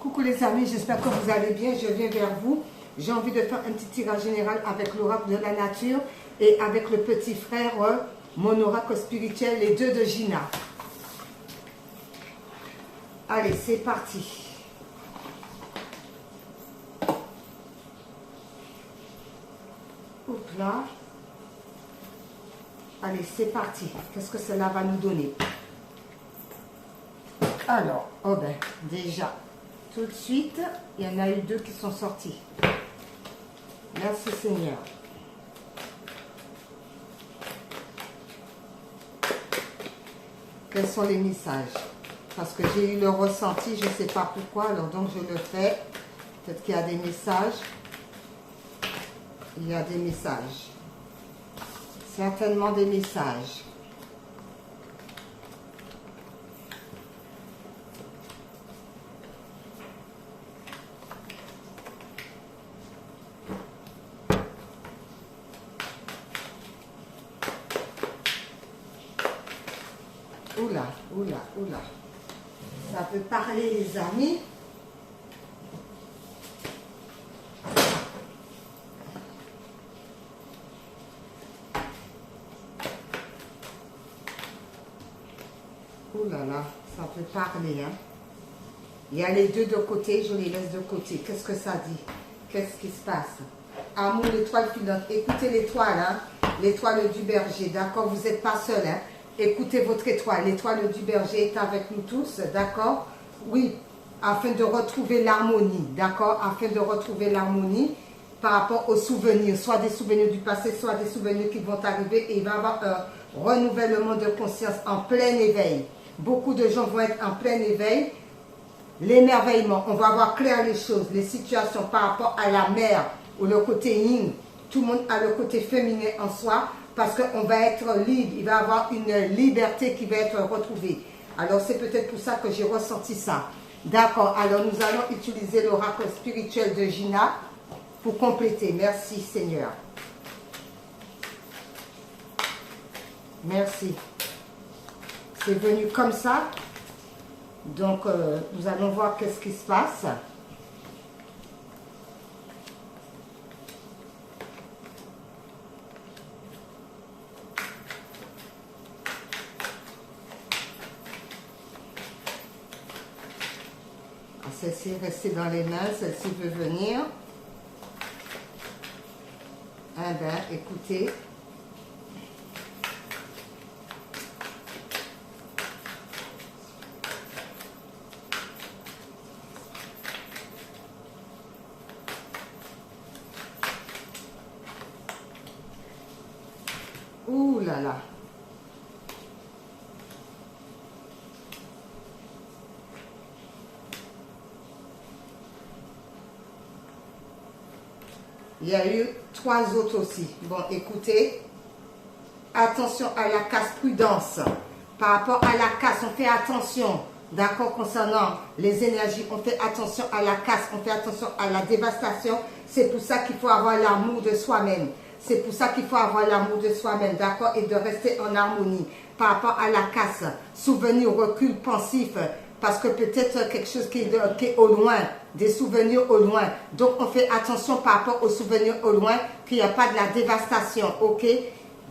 Coucou les amis, j'espère que vous allez bien. Je viens vers vous. J'ai envie de faire un petit tirage général avec l'oracle de la nature et avec le petit frère, mon oracle spirituel, les deux de Gina. Allez, c'est parti. Oups là. Allez, c'est parti. Qu'est-ce que cela va nous donner? Alors, oh ben, déjà, tout de suite, il y en a eu deux qui sont sortis. Merci Seigneur. Quels sont les messages? Parce que j'ai eu le ressenti, je ne sais pas pourquoi, alors donc je le fais. Peut-être qu'il y a des messages. Il y a des messages. Certainement des messages. Oula, oula, oula. Ça peut parler les amis. Oula là, ça peut parler. Hein. Il y a les deux de côté, je les laisse de côté. Qu'est-ce que ça dit? Qu'est-ce qui se passe? Amour, l'étoile filante. Écoutez l'étoile, hein? L'étoile du berger, d'accord? Vous n'êtes pas seul, hein? Écoutez votre étoile. L'étoile du berger est avec nous tous, d'accord? Oui, afin de retrouver l'harmonie, d'accord? Afin de retrouver l'harmonie par rapport aux souvenirs, soit des souvenirs du passé, soit des souvenirs qui vont arriver. Et il va y avoir un renouvellement de conscience en plein éveil. Beaucoup de gens vont être en plein éveil. L'émerveillement, on va voir clair les choses, les situations par rapport à la mère ou le côté yin. Tout le monde a le côté féminin en soi. Parce qu'on va être libre, il va y avoir une liberté qui va être retrouvée. Alors c'est peut-être pour ça que j'ai ressenti ça. D'accord, alors nous allons utiliser l'oracle spirituel de Gina pour compléter. Merci Seigneur. Merci. C'est venu comme ça. Donc nous allons voir qu'est-ce qui se passe. Celle-ci est restée dans les mains, celle-ci veut venir. Eh bien, écoutez. Ouh là là. Il y a eu 3 autres aussi. Bon, écoutez, attention à la casse, prudence. Par rapport à la casse, on fait attention, d'accord, concernant les énergies, on fait attention à la casse, on fait attention à la dévastation. C'est pour ça qu'il faut avoir l'amour de soi-même. C'est pour ça qu'il faut avoir l'amour de soi-même, d'accord, et de rester en harmonie. Par rapport à la casse, souvenir, recul, pensif, parce que peut-être quelque chose qui est au loin, des souvenirs au loin. Donc, on fait attention par rapport aux souvenirs au loin, qu'il n'y a pas de la dévastation, ok?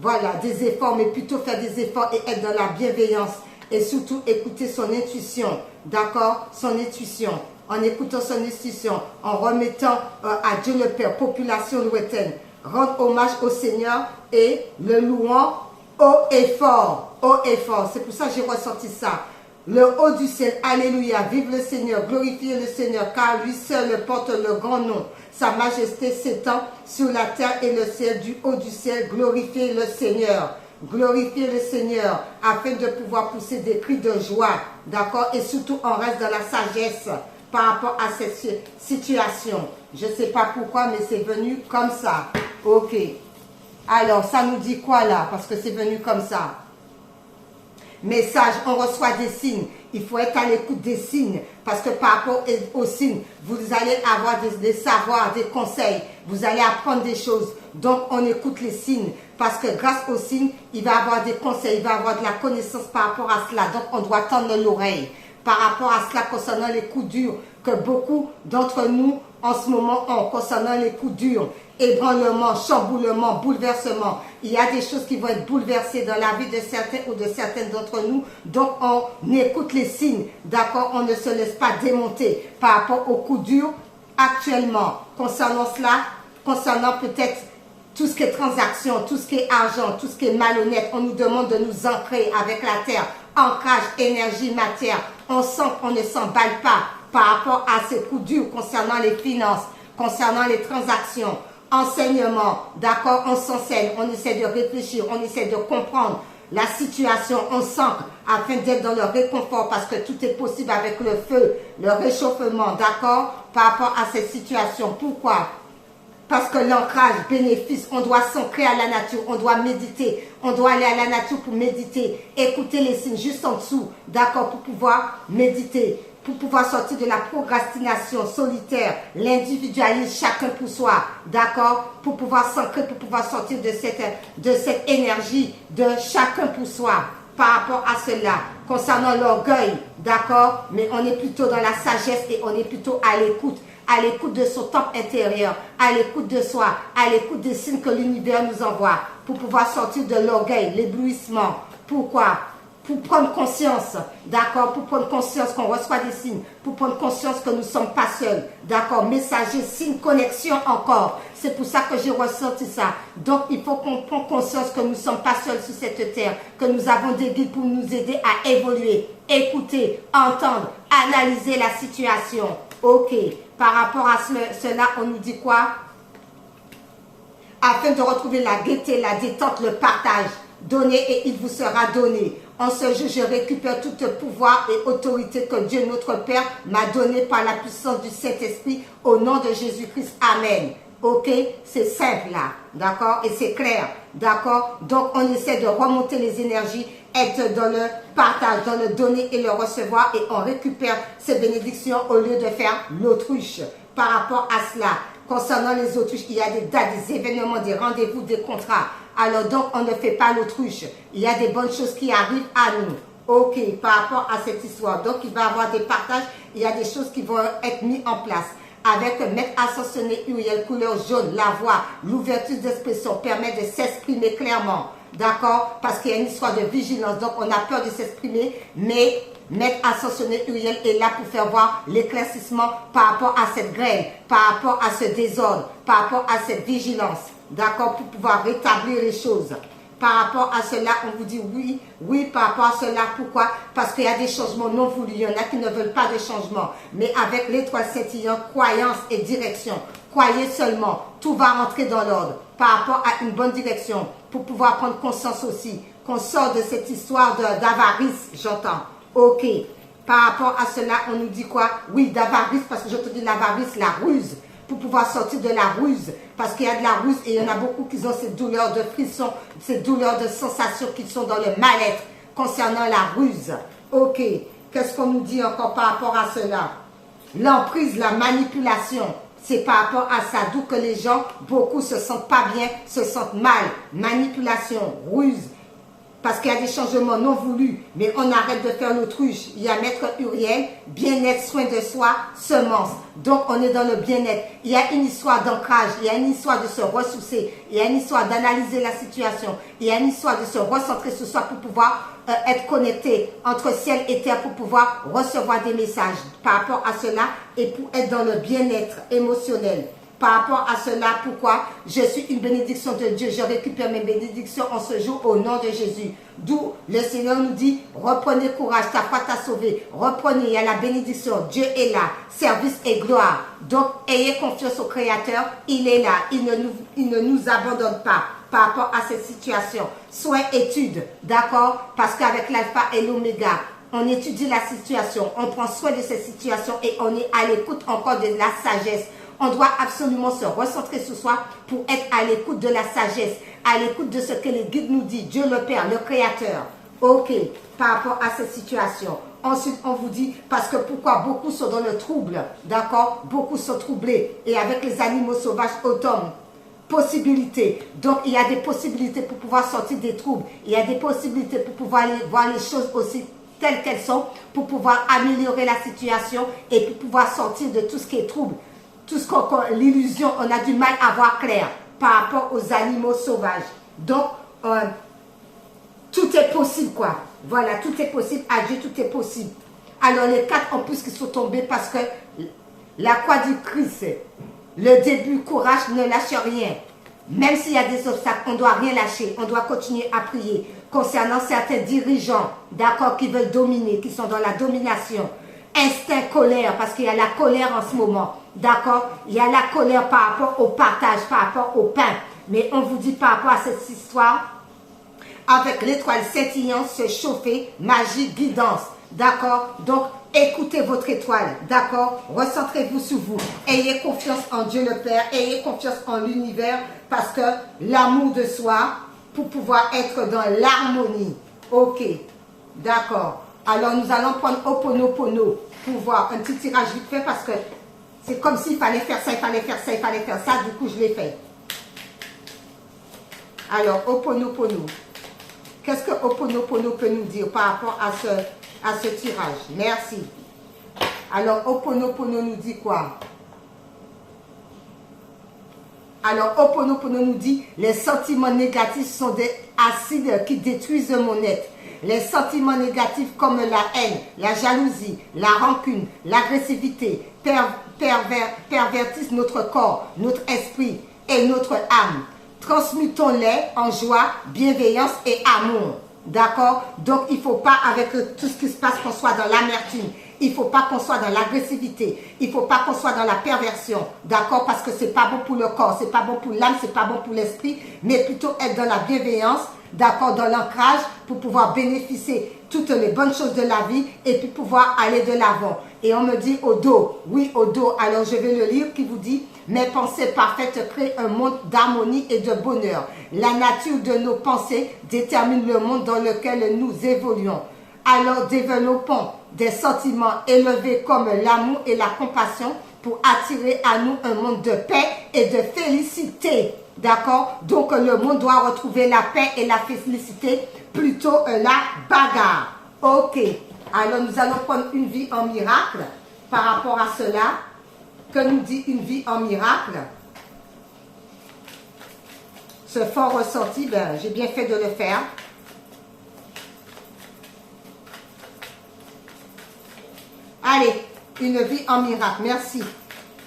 Voilà, des efforts, mais plutôt faire des efforts et être dans la bienveillance. Et surtout, écouter son intuition, d'accord? Son intuition. En écoutant son intuition, en remettant à Dieu le Père, population lointaine, rendre hommage au Seigneur et le louant haut et fort. Haut et fort. C'est pour ça que j'ai ressenti ça. Le haut du ciel, alléluia, vive le Seigneur, glorifiez le Seigneur, car lui seul porte le grand nom. Sa majesté s'étend sur la terre et le ciel, du haut du ciel, glorifiez le Seigneur. Glorifiez le Seigneur, afin de pouvoir pousser des cris de joie, d'accord? Et surtout, on reste dans la sagesse par rapport à cette situation. Je ne sais pas pourquoi, mais c'est venu comme ça. Ok. Alors, ça nous dit quoi là? Parce que c'est venu comme ça. Message, on reçoit des signes. Il faut être à l'écoute des signes. Parce que par rapport aux signes, vous allez avoir des savoirs, des conseils. Vous allez apprendre des choses. Donc, on écoute les signes. Parce que grâce aux signes, il va avoir des conseils. Il va avoir de la connaissance par rapport à cela. Donc, on doit tendre l'oreille. par rapport à cela concernant les coups durs que beaucoup d'entre nous en ce moment ont concernant les coups durs, ébranlement, chamboulement, bouleversement. Il y a des choses qui vont être bouleversées dans la vie de certains ou de certaines d'entre nous. Donc on écoute les signes, d'accord? On ne se laisse pas démonter par rapport aux coups durs actuellement. Concernant cela, concernant peut-être tout ce qui est transaction, tout ce qui est argent, tout ce qui est malhonnête, on nous demande de nous ancrer avec la terre, ancrage, énergie, matière. On sent qu'on ne s'emballe pas par rapport à ces coups durs concernant les finances, concernant les transactions, enseignement, d'accord, on s'enseigne, on essaie de réfléchir, on essaie de comprendre la situation, on s'ancre afin d'être dans le réconfort parce que tout est possible avec le feu, le réchauffement, d'accord, par rapport à cette situation. Pourquoi? Parce que l'ancrage, bénéfice, on doit s'ancrer à la nature, on doit méditer, on doit aller à la nature pour méditer, écouter les signes juste en dessous, d'accord, pour pouvoir méditer, pour pouvoir sortir de la procrastination solitaire, l'individualisme, chacun pour soi, d'accord, pour pouvoir s'ancrer, pour pouvoir sortir de cette énergie de chacun pour soi. Par rapport à cela, concernant l'orgueil, d'accord, mais on est plutôt dans la sagesse et on est plutôt à l'écoute de son temple intérieur, à l'écoute de soi, à l'écoute des signes que l'univers nous envoie, pour pouvoir sortir de l'orgueil, l'éblouissement. Pourquoi? Pour prendre conscience, d'accord, pour prendre conscience qu'on reçoit des signes, pour prendre conscience que nous ne sommes pas seuls, d'accord, messager, signe, connexion encore. C'est pour ça que j'ai ressenti ça. Donc, il faut qu'on prenne conscience que nous ne sommes pas seuls sur cette terre, que nous avons des guides pour nous aider à évoluer, écouter, entendre, analyser la situation. Ok, par rapport à cela, on nous dit quoi? Afin de retrouver la gaieté, la détente, le partage, donnez et il vous sera donné. En ce jour, je récupère tout pouvoir et autorité que Dieu notre Père m'a donné par la puissance du Saint-Esprit au nom de Jésus-Christ. Amen. Ok, c'est simple là, d'accord, et c'est clair, d'accord. Donc on essaie de remonter les énergies, être dans le partage, dans le donner et le recevoir, et on récupère ces bénédictions au lieu de faire l'autruche. Par rapport à cela, concernant les autruches, il y a des dates, des événements, des rendez-vous, des contrats. Alors donc on ne fait pas l'autruche. Il y a des bonnes choses qui arrivent à nous. Ok, par rapport à cette histoire. Donc il va y avoir des partages, il y a des choses qui vont être mises en place. Avec Maître Ascensionné Uriel, couleur jaune, la voix, l'ouverture d'expression permet de s'exprimer clairement. D'accord? Parce qu'il y a une histoire de vigilance. Donc on a peur de s'exprimer, mais Maître Ascensionné Uriel est là pour faire voir l'éclaircissement par rapport à cette graine, par rapport à ce désordre, par rapport à cette vigilance. D'accord? Pour pouvoir rétablir les choses. Par rapport à cela, on vous dit oui, oui par rapport à cela. Pourquoi? Parce qu'il y a des changements non voulus. Il y en a qui ne veulent pas de changement. Mais avec l'étoile scintillant, croyance et direction. Croyez seulement, tout va rentrer dans l'ordre. Par rapport à une bonne direction. Pour pouvoir prendre conscience aussi qu'on sort de cette histoire d'avarice, j'entends. Ok. Par rapport à cela, on nous dit quoi? Oui, d'avarice, parce que je te dis l'avarice, la ruse. Pour pouvoir sortir de la ruse, parce qu'il y a de la ruse et il y en a beaucoup qui ont ces douleurs de frisson, ces douleurs de sensations qui sont dans le mal-être concernant la ruse. Ok, qu'est-ce qu'on nous dit encore par rapport à cela? L'emprise, la manipulation, c'est par rapport à ça, d'où que les gens, beaucoup se sentent pas bien, se sentent mal. Manipulation, ruse, parce qu'il y a des changements non voulus, mais on arrête de faire l'autruche. Il y a Maître Uriel, bien-être, soin de soi, semence. Donc on est dans le bien-être. Il y a une histoire d'ancrage, il y a une histoire de se ressourcer, il y a une histoire d'analyser la situation, il y a une histoire de se recentrer sur soi pour pouvoir être connecté entre ciel et terre, pour pouvoir recevoir des messages par rapport à cela et pour être dans le bien-être émotionnel. Par rapport à cela, pourquoi? Je suis une bénédiction de Dieu. Je récupère mes bénédictions en ce jour au nom de Jésus. D'où le Seigneur nous dit, reprenez courage, ta foi t'a sauvé. Reprenez, il y a la bénédiction. Dieu est là. Service et gloire. Donc, ayez confiance au Créateur. Il est là. Il ne nous abandonne pas par rapport à cette situation. Soin, étude, d'accord? Parce qu'avec l'alpha et l'oméga, on étudie la situation. On prend soin de cette situation et on est à l'écoute encore de la sagesse. On doit absolument se recentrer sur soi pour être à l'écoute de la sagesse, à l'écoute de ce que les guides nous disent, Dieu le Père, le Créateur. Ok, par rapport à cette situation. Ensuite, on vous dit, parce que pourquoi beaucoup sont dans le trouble, d'accord? Beaucoup sont troublés. Et avec les animaux sauvages autonomes, possibilités. Donc, il y a des possibilités pour pouvoir sortir des troubles. Il y a des possibilités pour pouvoir aller voir les choses aussi telles qu'elles sont pour pouvoir améliorer la situation et pour pouvoir sortir de tout ce qui est trouble. Tout ce l'illusion, on a du mal à voir clair par rapport aux animaux sauvages. Donc, tout est possible, quoi. Voilà, tout est possible. À Dieu, tout est possible. Alors, les 4 en plus qui sont tombés parce que la croix du Christ, le début, courage, ne lâche rien. Même s'il y a des obstacles, on ne doit rien lâcher. On doit continuer à prier. Concernant certains dirigeants, d'accord, qui veulent dominer, qui sont dans la domination. Instinct, colère, parce qu'il y a la colère en ce moment. D'accord? Il y a la colère par rapport au partage, par rapport au pain. Mais on vous dit par rapport à cette histoire, avec l'étoile scintillante, se chauffer, magie, guidance. D'accord? Donc, écoutez votre étoile. D'accord? Recentrez-vous sur vous. Ayez confiance en Dieu le Père. Ayez confiance en l'univers. Parce que l'amour de soi, pour pouvoir être dans l'harmonie. Ok. D'accord. Alors, nous allons prendre Ho'oponopono pour voir un petit tirage vite fait parce que c'est comme s'il fallait faire ça, il fallait faire ça, il fallait faire ça. Du coup, je l'ai fait. Alors, Ho'oponopono. Qu'est-ce que Ho'oponopono peut nous dire par rapport à ce tirage? Merci. Alors, Ho'oponopono nous dit quoi? Alors, Ho'oponopono nous dit, les sentiments négatifs sont des acides qui détruisent mon être. Les sentiments négatifs comme la haine, la jalousie, la rancune, l'agressivité pervertissent notre corps, notre esprit et notre âme. Transmutons-les en joie, bienveillance et amour. D'accord? Donc, il ne faut pas, avec tout ce qui se passe, qu'on soit dans l'amertume. Il ne faut pas qu'on soit dans l'agressivité. Il ne faut pas qu'on soit dans la perversion. D'accord? Parce que ce n'est pas bon pour le corps, ce n'est pas bon pour l'âme, ce n'est pas bon pour l'esprit. Mais plutôt être dans la bienveillance, d'accord, dans l'ancrage pour pouvoir bénéficier toutes les bonnes choses de la vie et puis pouvoir aller de l'avant. Et on me dit au dos, oui au dos. Alors je vais le lire qui vous dit, mes pensées parfaites créent un monde d'harmonie et de bonheur. La nature de nos pensées détermine le monde dans lequel nous évoluons. Alors développons des sentiments élevés comme l'amour et la compassion pour attirer à nous un monde de paix et de félicité. D'accord? Donc le monde doit retrouver la paix et la félicité, plutôt la bagarre. Ok. Alors nous allons prendre une vie en miracle par rapport à cela. Que nous dit une vie en miracle? Ce fort ressenti, ben, j'ai bien fait de le faire. Allez, une vie en miracle. Merci.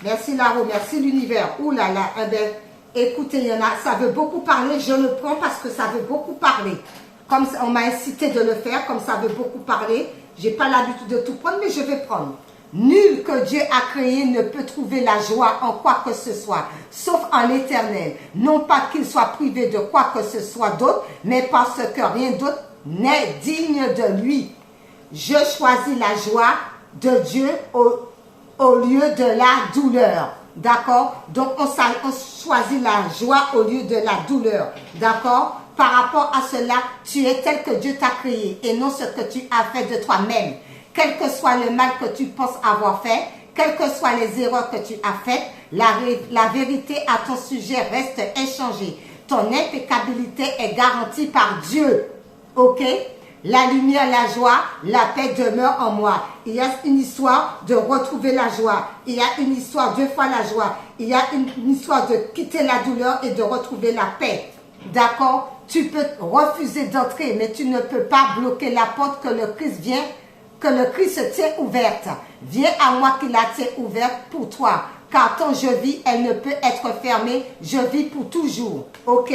Merci Laro, merci l'univers. Ouh là là, eh ben, écoutez, il y en a, ça veut beaucoup parler. Je le prends parce que ça veut beaucoup parler. Comme on m'a incité de le faire, comme ça veut beaucoup parler. Je n'ai pas l'habitude de tout prendre, mais je vais prendre. Nul que Dieu a créé ne peut trouver la joie en quoi que ce soit, sauf en l'Éternel. Non pas qu'il soit privé de quoi que ce soit d'autre, mais parce que rien d'autre n'est digne de lui. Je choisis la joie de Dieu au lieu de la douleur. D'accord? Donc, on choisit la joie au lieu de la douleur. D'accord? Par rapport à cela, tu es tel que Dieu t'a créé et non ce que tu as fait de toi-même. Quel que soit le mal que tu penses avoir fait, quelles que soient les erreurs que tu as faites, la vérité à ton sujet reste inchangée. Ton impeccabilité est garantie par Dieu. Ok? La lumière, la joie, la paix demeure en moi. Il y a une histoire de retrouver la joie. Il y a une histoire 2 fois la joie. Il y a une histoire de quitter la douleur et de retrouver la paix. D'accord? Tu peux refuser d'entrer, mais tu ne peux pas bloquer la porte que le Christ vient, que le Christ se tient ouverte. Viens à moi qui la tiens ouverte pour toi. Car ton je vis, elle ne peut être fermée. Je vis pour toujours. Ok?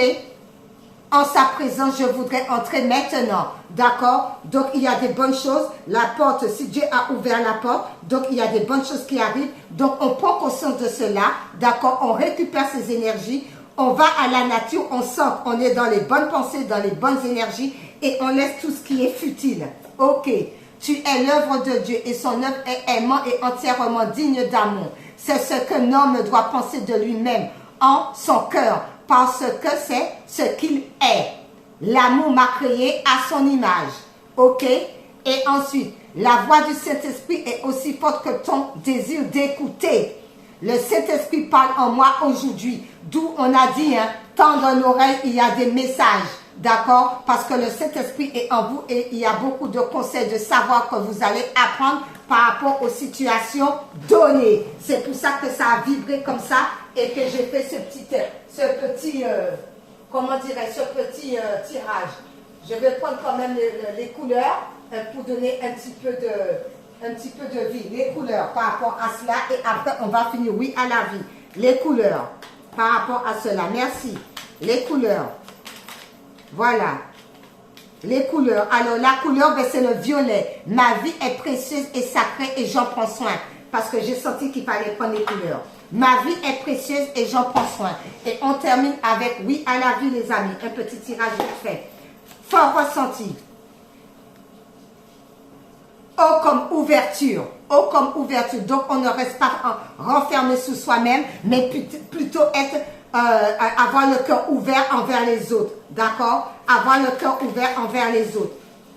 En sa présence, je voudrais entrer maintenant. D'accord? Donc, il y a des bonnes choses. La porte, si Dieu a ouvert la porte, donc il y a des bonnes choses qui arrivent. Donc, on prend conscience de cela. D'accord? On récupère ces énergies. On va à la nature. On sent qu'on est dans les bonnes pensées, dans les bonnes énergies. Et on laisse tout ce qui est futile. Ok? Tu es l'œuvre de Dieu et son œuvre est aimant et entièrement digne d'amour. C'est ce qu'un homme doit penser de lui-même en son cœur. Parce que c'est ce qu'il est. L'amour m'a créé à son image. Ok? Et ensuite, la voix du Saint-Esprit est aussi forte que ton désir d'écouter. Le Saint-Esprit parle en moi aujourd'hui. D'où on a dit, hein, tant dans l'oreille, il y a des messages. d'accord? Parce que le Saint-Esprit est en vous et il y a beaucoup de conseils, de savoir que vous allez apprendre par rapport aux situations données. C'est pour ça que ça a vibré comme ça et que j'ai fait ce petit comment dirais-je, ce petit tirage. Je vais prendre quand même les couleurs pour donner un petit peu de vie. Les couleurs par rapport à cela et après on va finir, oui, à la vie. Les couleurs par rapport à cela. Merci. Les couleurs. Voilà. Les couleurs. Alors la couleur, ben, c'est le violet. Ma vie est précieuse et sacrée et j'en prends soin. Parce que j'ai senti qu'il fallait prendre les couleurs. Ma vie est précieuse et j'en prends soin. Et on termine avec oui à la vie, les amis. Un petit tirage fait. Fort ressenti. O comme ouverture. O comme ouverture. Donc on ne reste pas renfermé sous soi-même, mais plutôt être, avoir le cœur ouvert envers les autres. D'accord? Avoir le cœur ouvert envers les autres.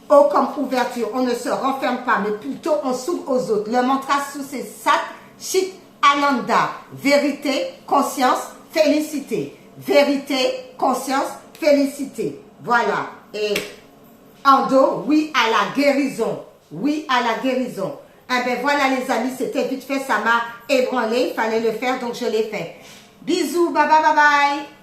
O comme ouverture. On ne se renferme pas, mais plutôt on s'ouvre aux autres. Le mantra sous c'est Sat Chit Ananda. Vérité, conscience, félicité. Vérité, conscience, félicité. Voilà. Et en dos, oui à la guérison. Oui à la guérison. Eh bien voilà les amis, c'était vite fait, ça m'a ébranlé, il fallait le faire, donc je l'ai fait. Bisous, bye bye bye bye.